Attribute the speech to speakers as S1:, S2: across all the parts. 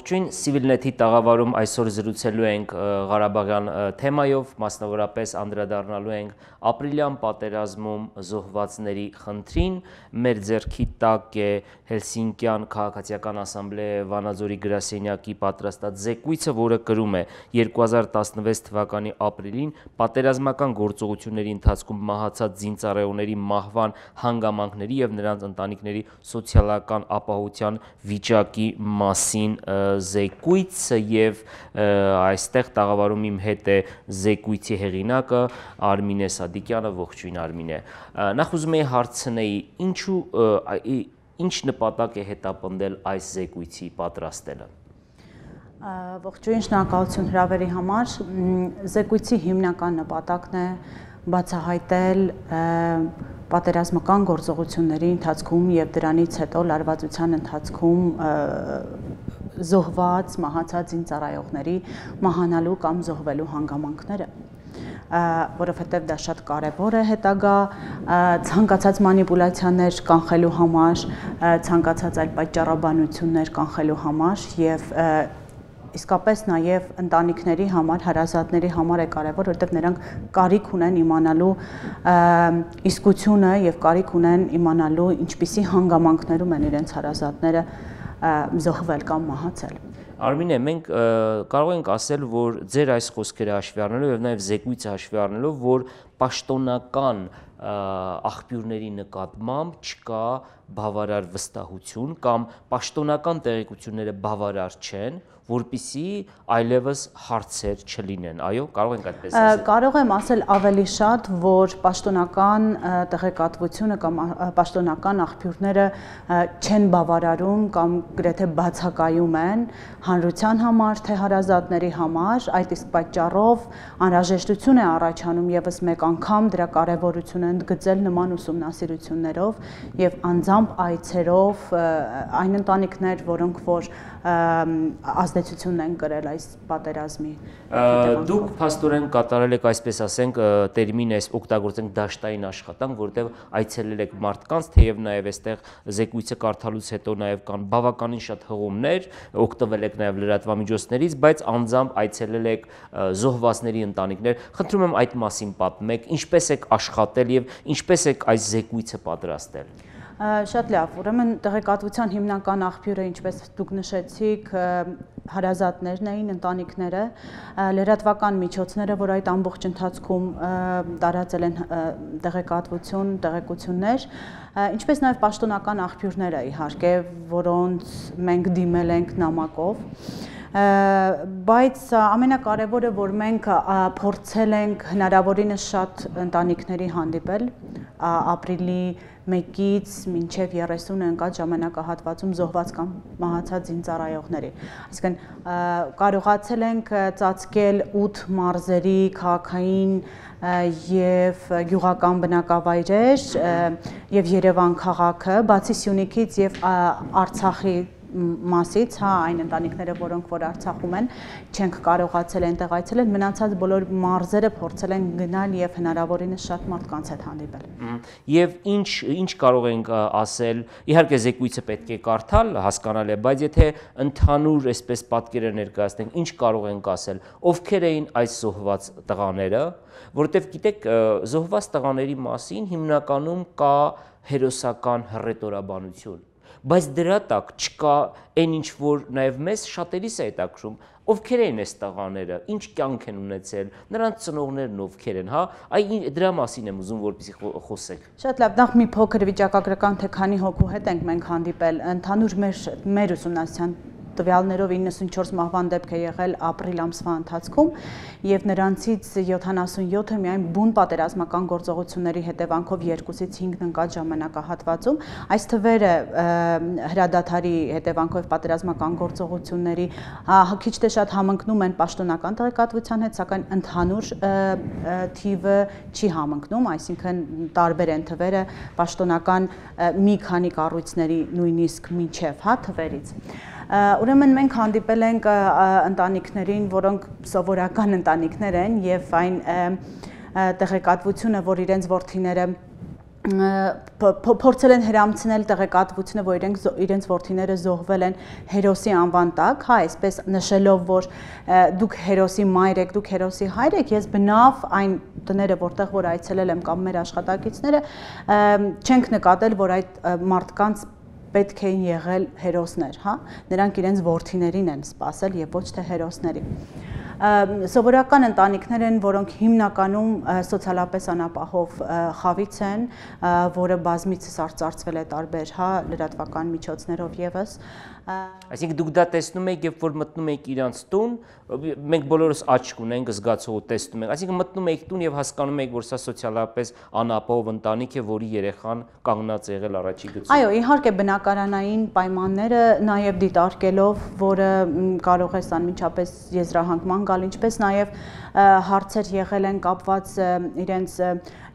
S1: Ողջույն, Civilnet-ի տաղավարում այսօր զրուցելու ենք Ղարաբաղյան թեմայով, մասնավորապես անդրադառնալու ենք ապրիլյան պատերազմում զոհվածների խնդրին, մեր ձեռքի տակ է Հելսինկյան քաղաքացիական ասամբլեայի Վանաձորի գրասենյակի պատրաստած զեկույցը, որը կրում է 2016 թվականի ապրիլին պատերազմական գործողությունների ընթացքում մահացած զինծառայողների մահվան հանգամանքների եւ նրանց ընտանիքների սոցիալական ապահովության վիճակի մասին զեկույցը եւ այստեղ տաղավարում իմ հետ է զեկույցի հեղինակը Արմինե Սադիկյանը, ողջույն Արմինե։ Նախ ուզում եի հարցնեի, ինչ նպատակ է հետապնդել այս զեկույցի պատրաստելը։
S2: Ողջույն, շնորհակալություն հրավերի համար։ Զեկույցի հիմնական նպատակն է բացահայտել պատերազմական գործողությունների ընթացքում եւ դրանից հետո լարվածության ընթացքում զոհված, մահացած զինծառայողների մահանալու կամ զոհվելու հանգամանքները, որովհետև դա շատ կարևոր է հետագա ցանկացած մանիպուլյացիաներ կանխելու համար, ցանկացած այլ պատճառաբանություններ կանխելու համար եւ իսկապես նաև ընտանիքների համար, հարազատների համար է կարևոր, որովհետև նրանք կարիք ունեն իմանալու իսկությունը եւ կարիք ունեն իմանալու ինչպիսի հանգամանքներում են իրենց հարազատները զոհվել կամ մահացել։
S1: Արմինե, մենք կարող ենք ասել, որ ձեր այս խոսքերը հաշվի առնելով եւ նաեւ զեկույցը հաշվի առնելով, որ պաշտոնական աղբյուրների նկատմամբ չկա բավարար վստահություն կամ պաշտոնական տեղեկությունները բավարար չեն, որպիսի այլևս հարցեր չլինեն, այո, կարող ենք այդպես ասել։
S2: Կարող եմ ասել ավելի շատ, որ պաշտոնական տեղեկատվությունը կամ պաշտոնական աղբյուրները չեն բավարարում կամ գրեթե բացակայում են հանրության համար, թե հարազատների համար, այդ իսկ պատճառով անհրաժեշտություն է առաջանում եւս մեկ անգամ դրա կարեւորությունը ընդգծել նման ուսումնասիրություններով եւ անձամբ այցերով այն ընտանիքներ, որոնք որ ազդեցություն են կրել այս պատերազմի։
S1: Դուք փաստորեն կատարել եք, այսպես ասենք, տերմին այս օգտագործենք դաշտային աշխատանք, որտեղ այցելել եք մարդկանց, թեև նաև այստեղ զեկույցը կարդալուց հետո նաև կան բավականին շատ հղումներ, օգտվել եք նաև լրատվամիջոցներից, բայց անձամբ այցելել եք զոհվածների ընտանիքներ։ Խնդրում եմ այդ մասին պատմեք, ինչպես եք աշխատել եւ ինչպես եք այս զեկույցը պատրաստել։
S2: Շատ լավ, ուրեմն տեղեկատվության հիմնական աղբյուրը, ինչպես դուք նշեցիք, հարազատներն էին, ընտանիքները, լրատվական միջոցները, որ այդ ամբողջ ընթացքում տարածել են տեղեկատվություն, տեղեկություններ, ինչպես նաև պաշտոնական աղբյուրները իհարկե, որոնց մենք դիմել ենք նամակով, բայց ամենակարևորը, որ մենք փորձել ենք հնարավորինս շատ ընտանիքների հանդիպել, ապրիլի 1-ից մինչև 30 ընկած ժամանակահատվածում զոհված կամ մահացած զինծառայողների։ Այսինքն կարողացել ենք ծածկել 8 մարզերի քաղաքային եւ գյուղական բնակավայրեր եւ Երևան քաղաքը, բացի Սյունիքից եւ Արցախի մասից, այն ընտանիքները, որոնք որ Արցախում են, չենք կարողացել այնտեղ այցելել, մնացած բոլոր մարզերը փորձել են գնալ եւ հնարավորինս շատ մարդկանց հետ հանդիպել։
S1: Եվ ինչ կարող ենք ասել, իհարկե զեկույցը պետք է կարդալ, հասկանալ է, բայց եթե ընդհանուր այսպես պատկերը ներկայացնենք, ինչ կարող ենք ասել, ովքեր էին այս զոհված տղաները, որովհետեւ գիտեք, զոհված տղաների մասին հիմնականում կա հերոսական հռետորաբանություն, բայց դրա տակ չկա այն ինչ որ նաև մեզ շատերիս է հետաքրում, ովքեր են այս տղաները, ինչ կյանք են ունեցել, նրանց ծնողներն ովքեր են, հա, դրա մասին եմ ուզում որպեսզի խոսեք։
S2: Շատ լավ, նախ մի փոքր վիճակագրական թե քանի հոգու հետ ենք մենք հանդիպել, ընդհանուր մեր ուսումնասիրության տվյալներով 94 մահվան դեպք է եղել ապրիլ ամսվա ընթացքում եւ նրանցից 77-ը միայն բուն պատերազմական գործողությունների հետևանքով 2-ից 5 ընկած ժամանակահատվածում։ Այս թվերը հրադադարի հետևանքով պատերազմական գործողությունների քիչ թե շատ համընկնում են պաշտոնական տեղեկատվության հետ, սակայն ընդհանուր թիվը չի համընկնում, այսինքն տարբեր են թվերը պաշտոնական մի քանի կառույցների նույնիսկ մինչև թվերից։ Ուրեմն մենք հանդիպել ենք ընտանիքներին, որոնք սովորական ընտանիքներ են եւ այն տեղեկատվությունը, որ իրենց որդիները փորձել են հրամցնել տեղեկատվությունը, որ իրենց որդիները զոհվել են հերոսի անվան տակ, հա, այսպես նշելով, որ դուք հերոսի մայր եք, դուք հերոսի հայր եք, ես բնավ այն տները, որտեղ որ այցելել եմ կամ մեր աշխատակիցները, չենք նկատել, որ այդ մարդկանց պետք էին եղել հերոսներ, հա, նրանք իրենց որդիներին են սպասել եւ ոչ թե հերոսների։ Սովորական ընտանիքներ են, որոնք հիմնականում սոցիալապես անապահով խավից են, որը բազմիցս արծարծվել է տարբեր, հա, լրատվական միջոցներով եւս։
S1: Այսինքն դուք դա տեսնում եք, երբ որ մտնում եք իրանց տուն, մենք բոլորս աչք ունենք, զգացողը տեսնում ենք, այսինքն մտնում եք տուն եւ հասկանում եք, որ սա սոցիալապես անապահով ընտանիք է, որի երեխան կանգնած եղել առաջի գծում։
S2: Այո, իհարկե բնակարանային պայմանները նաեւ դիտարկելով, որը կարող է անմիջապես եզրահանգման գալ, ինչպես նաեւ հարցեր եղել են կապված իրենց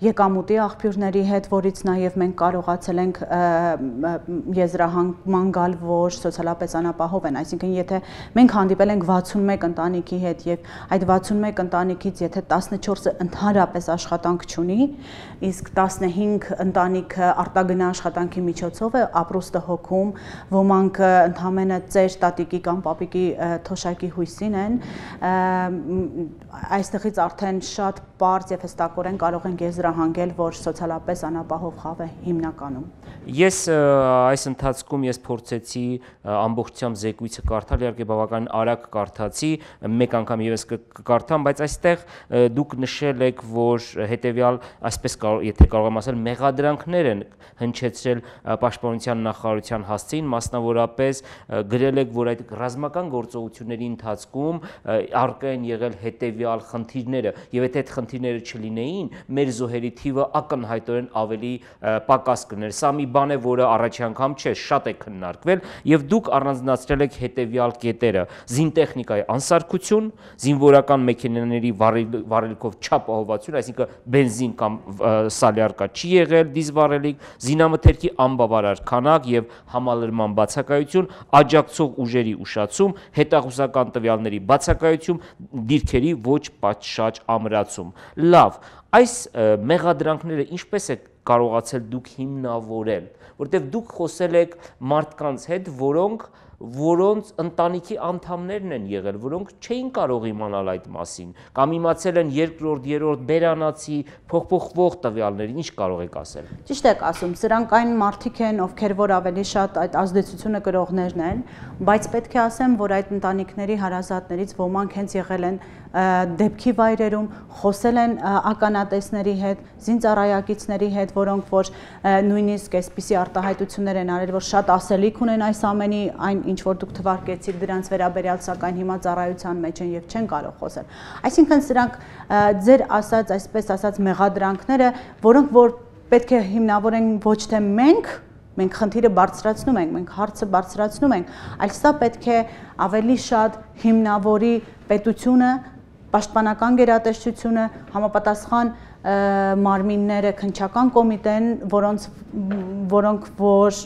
S2: եկամուտի աղբյուրների հետ, որից նաև մենք կարողացել ենք եզրահանգման գալ, որ սոցիալապես անապահով են, այսինքն եթե մենք հանդիպել ենք 61 ընտանիքի հետ եւ այդ 61 ընտանիքից եթե 14-ը ընդհանրապես աշխատանք չունի, իսկ 15 ընտանիքը արտագնա աշխատանքի միջոցով է ապրուստը հոգում, ոմանք ընդհանրապես ծեր տատիկի կամ պապիկի թոշակի հույսին են, այստեղից արդեն շատ պարզ եւ հստակորեն կարող ենք եզրահանգել, որ սոցիալապես անապահով խավ է հիմնականում։
S1: Ես այս ընթացքում փորձեցի ամբողջությամբ զեկույցը կարդալ, իհարկե բավական արագ կարդացի, մեկ անգամ եւս կկարդամ, բայց այստեղ դուք նշել եք, որ հետեւյալ, այսպես եթե կարող եմ ասել, մեղադրանքներ են հնչեցրել Պաշտպանության նախարարության հասցեին, մասնավորապես գրել եք, որ այդ ռազմական գործողությունների ընթացքում առկա են եղել հետեւյալ խնդիրները, եւ եթե այդ խնդիրները չլինեին, մեր զոհերի թիվը ակնհայտորեն ավելի պակաս կներ։ Սա մի բան է, որը առաջի անգամ չէ, շատ է քննարկվել, եւ դուք առանձնացրել եք հետեւյալ կետերը՝ զինտեխնիկայի անսարքություն, զինվորական մեքենաների վարելիքով չապահովություն, այսինքն բենզին կամ սալյարկա չի եղել, դիզվառելիք, զինամթերքի անբավարար քանակ եւ համալրման բացակայություն, աջակցող ուժերի ուշացում, հետախուզական տվյալների բացակայություն, դիրքերի ոչ պատշաճ ամրացում։ Լավ, այս մեղադրանքները ինչպես է կարողացել դուք հիմնավորել, որտեղ դուք խոսել եք մարդկանց հետ, որոնց ընտանիքի անդամներն են եղել, որոնք չէին կարող իմանալ այդ մասին, կամ իմացել են երկրորդ, երրորդ, բերանացի, փոխփոխվող տվյալներ, ինչ կարող եք ասել։
S2: Ճիշտ եք ասում, սրանք այն մարդիկ են, ովքեր որ ավելի շատ այդ ազդեցությունը կրողներն են, բայց պետք է ասեմ, որ այդ ընտանիքների հարազատներից ոմանք հենց եղել են դեպքի վայրերում, խոսել են ականատեսների հետ, զինծառայակիցների հետ, որոնք որ նույնիսկ այսպիսի արտահայտություններ են արել, որ շատ ասելիք ունեն այս ամենի, այն ինչ որ դուք թվարկեցիք դրանց վերաբերյալ, սակայն հիմա ծառայության մեջ են եւ չեն կարող խոսել։ Այսինքն սրանք ձեր ասած, այսպես ասած մեղադրանքները, որոնք որ պետք է հիմնավորեն ոչ թե մենք խնդիրը բարձրացնում ենք, մենք հարցը բարձրացնում ենք, այլ սա պետք է ավելի շատ հիմնավորի պետությունը, պաշտպանական գերատեսչությունը, համապատասխան մարմինները, քննչական կոմիտեն, որոնք որ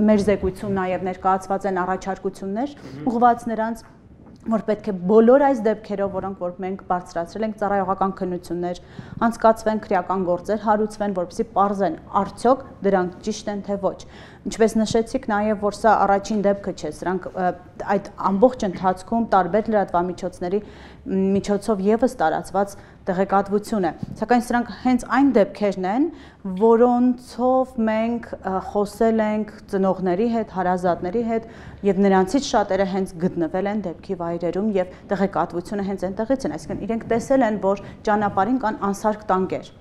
S2: մեր զեկույցում նաև ներկայացված են առաջարկություններ ուղղված նրանց, որ պետք է բոլոր այս դեպքերով, որոնք որ մենք բարձրացրել ենք, ծառայողական քննություններ անցկացվեն, քրեական գործեր հարուցվեն, որպեսզի պարզեն արդյոք դրանք ճիշտ են թե ոչ։ Ինչպես նշեցիք նաև, որ սա առաջին դեպքը չէ, սրանք այդ ամբողջ ընթացքում տարբեր լրատվամիջոցների միջոցով եւս տարածված տեղեկատվություն է, սակայն սրանք հենց այն դեպքերն են, որոնցով մենք խոսել ենք ծնողների հետ, հարազատների հետ եւ նրանցից շատերը հենց գտնվել են դեպքի վայրերում եւ տեղեկատվությունը հենց այնտեղից են, այսինքն իրենք տեսել են, որ ճանապարհին կան անսարք տանկեր։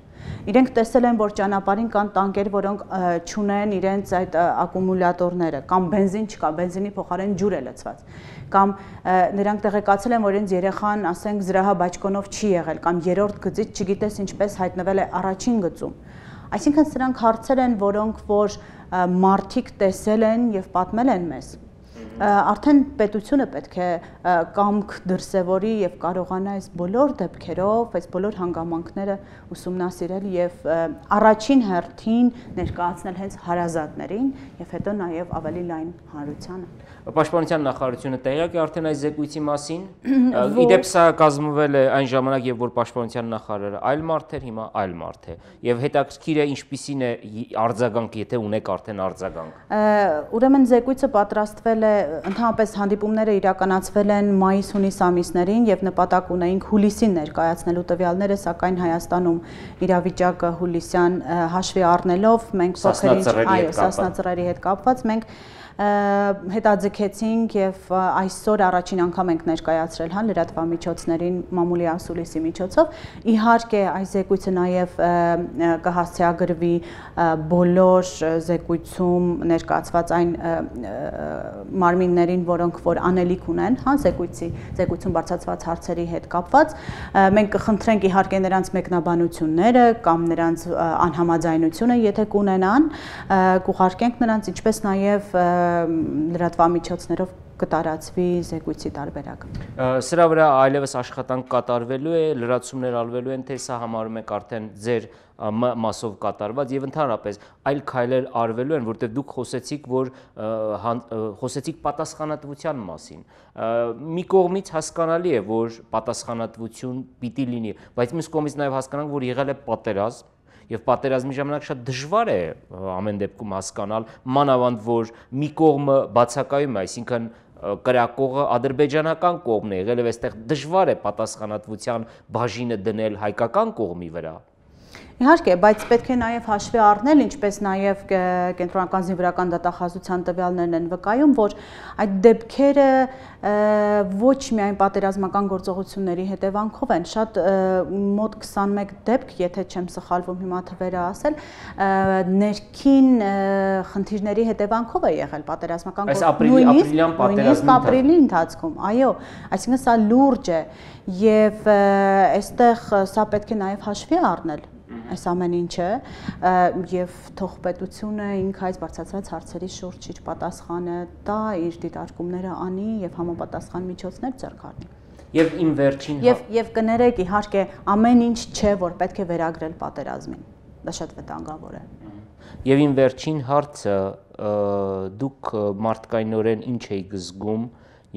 S2: Իրենք տեսել են, որ ճանապարհին կան տանկեր, որոնք չունեն իրենց այդ ակումուլյատորները, կամ բենզին չկա, բենզինի փոխարեն ջուր է լցված, կամ նրանք տեղեկացել են, որ իրենց երեխան, ասենք, զրահաբաճկոնով չի եղել, կամ երրորդ գծից չգիտես ինչպես հայտնվել է առաջին գծում։ Այսինքն սրանք հարցեր են, որոնք որ մարդիկ տեսել են եւ պատմել են մեզ։ արդեն պետությունը պետք է կամք դրսևորի եւ կարողանա այս բոլոր դեպքերով, այս բոլոր հանգամանքները ուսումնասիրել եւ առաջին հերթին ներկայացնել հենց հարազատներին եւ հետո նաեւ ավելի լայն հանրությանը։
S1: Պաշտպանության նախարարությունը տեղյակ է արդեն այս զեկույցի մասին։ Իդեպ սա կազմվել է այն ժամանակ, երբ որ պաշտպանության նախարարը այլ մարդ էր, հիմա այլ մարդ է։ Եվ հետաքրքիր է ինչպիսին է արձագանք, եթե ունեք արդեն արձագանք։
S2: Ուրեմն զեկույցը պատրաստվել է, ընդհանրապես հանդիպումները իրականացվել են մայիս-հունիս ամիսներին եւ նպատակ ունեինք հուլիսին ներկայացնելու տվյալները, սակայն Հայաստանում իրավիճակը հուլիսյան հաշվի առնելով մենք փոքր-ինչ Սասնա-Ծռերի հետ կապված մենք հետաձգեցինք եւ այսօր առաջին անգամ ենք ներկայացրել հան լրատվամիջոցներին մամուլի ասուլիսի միջոցով։ Իհարկե այս զեկույցը նաեւ կհասցեագրվի բոլոր զեկույցում ներկայացված այն մարմիններին, որոնք որ անելիք ունեն, հան զեկույցում բարձրացված հարցերի հետ կապված։ Մենք կխնդրենք իհարկե նրանց մեկնաբանությունները կամ նրանց անհամաձայնությունը, եթե կունենան, կուղարկենք նրանց, ինչպես նաեւ լրատվամիջոցներով կտարածվի զեկույցի տարբերակը։
S1: Սրա վրա այլևս աշխատանք կատարվելու է, լրացումներ արվելու են, թե սա համարում եք արդեն ձեր մասով կատարված եւ ընդհանրապես այլ քայլեր արվելու են, որտեղ դուք խոսեցիք, որ խոսեցիք պատասխանատվության մասին։ Մի կողմից հասկանալի է, որ պատասխանատվություն պիտի լինի, բայց մյուս կողմից նաեւ հասկանանք, որ եղել է պատերազմ եւ պատերազմի ժամանակ շատ դժվար է ամեն դեպքում հասկանալ, մանավանդ որ մի կողմը բացակայում է, այսինքն կրակողը ադրբեջանական կողմն է եղել եւ այստեղ դժվար է պատասխանատվության բաժինը դնել հայկական կողմի վրա։
S2: Իհարկե, բայց պետք է նաև հաշվի առնել, ինչպես նաև կենտրոնական զինվորական դատախազության տվյալներն են վկայում, որ այդ դեպքերը ոչ միայն պատերազմական գործողությունների հետևանքով են, շատ մոտ 21 դեպք, եթե չեմ սխալվում հիմա թվերը ասել, ներքին խնդիրների հետևանքով է եղել պատերազմական նույնիսկ ապրիլի ընթացքում, այո, այսինքն սա լուրջ է եւ այստեղ սա պետք է նաև հաշվի առնել այս ամեն ինչը եւ թող պետությունը ինքը այս բարձրացած հարցերի շուրջ իր պատասխանը տա, իր դիտարկումները անի եւ համապատասխան միջոցներ ձեռք առնի։
S1: Եվ իմ վերջին
S2: եւ կներեք իհարկե ամեն ինչ չէ, որ պետք է վերագրել պատերազմին։ Դա շատ վտանգավոր է։
S1: Եվ իմ վերջին հարցը դուք մարդկայնորեն ինչ եք զգում,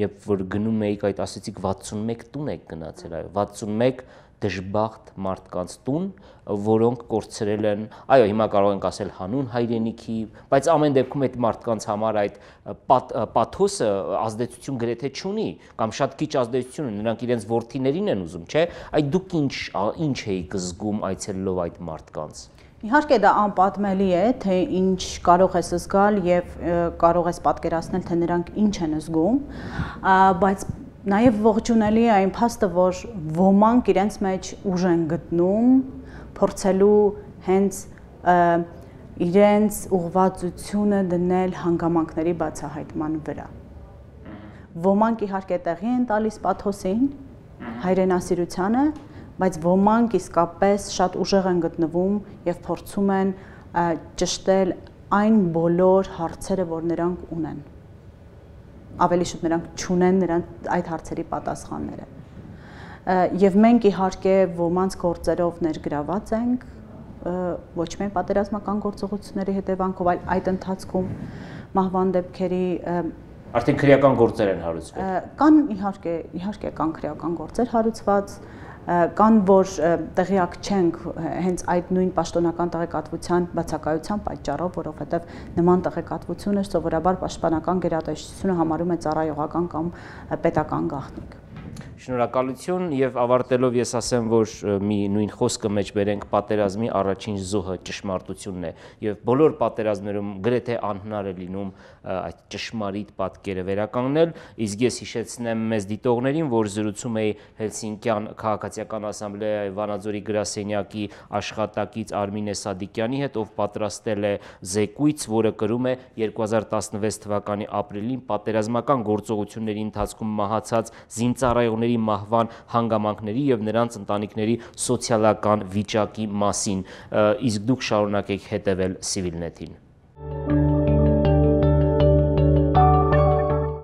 S1: երբ որ գնում եք այդ ասեցիք 61 տուն եք գնացել, այո, 61 դժբախտ մարդկանց տուն, որոնք կորցրել են, այո, հիմա կարող ենք ասել հանուն հայրենիքի, բայց ամեն դեպքում այդ մարդկանց համար այդ պաթոսը ազդեցություն գրեթե չունի, կամ շատ քիչ ազդեցություն ունի, նրանք իրենց որդիներին են ուզում, չէ՞։ Այդ դուք ինչ էիք զգում այցելելով այդ մարդկանց։
S2: Իհարկե դա անպատմելի է, թե ինչ կարող ես զգալ եւ կարող ես պատկերացնել, թե նրանք ինչ են զգում, բայց նաև ողջունելի է այն փաստը, որ ոմանք իրենց մեջ ուժ են գտնում փորձելու հենց իրենց ուղղվածությունը դնել հանգամանքների բացահայտման վրա։ Ոմանք իհարկե տեղի են տալիս պաթոսին, հայրենասիրությանը, բայց ոմանք իսկապես շատ ուժեղ են գտնվում եւ փորձում են ճշտել այն բոլոր հարցերը, որ նրանք ունեն։ Ավելի շուտ նրանք չունեն նրանց այդ հարցերի պատասխանները։ Եվ մենք իհարկե ոմանց գործերով ներգրաված ենք, ոչ միայն պատերազմական գործողությունների հետևանքով, այլ այդ ընթացքում մահվան դեպքերի
S1: արդեն քրեական գործեր են հարուցվել։
S2: Կան իհարկե կան քրեական գործեր հարուցված, կան որ տեղյակ չենք հենց այդ նույն պաշտոնական տեղեկատվության բացակայության պատճառով, որովհետև նման տեղեկատվությունը սովորաբար պաշտպանական գերատեսչությունը համարում է ծառայողական կամ պետական գաղտնիք։
S1: Շնորհակալություն եւ ավարտելով ես ասեմ, որ մի նույն խոսքը մեջ բերենք պատերազմի առաջին զոհը ճշմարտությունն է եւ բոլոր պատերազմներում գրեթե անհնար է լինում այդ ճշմարիտ պատկերը վերականգնել, իսկ ես հիշեցնեմ մեզ դիտողներին, որ զրուցում էի Հելսինկյան քաղաքացիական ասամբլեայի Վանաձորի գրասենյակի աշխատակից Արմինե Սադիկյանի հետ, ով պատրաստել է զեկույց, որը կրում է 2016 թվականի ապրիլին պատերազմական գործողությունների ընթացքում մահացած զինծառայողների մահվան հանգամանքների եւ նրանց ընտանիքների սոցիալական վիճակի մասին, իսկ դուք շարունակեք հետևել Civilnet-ին։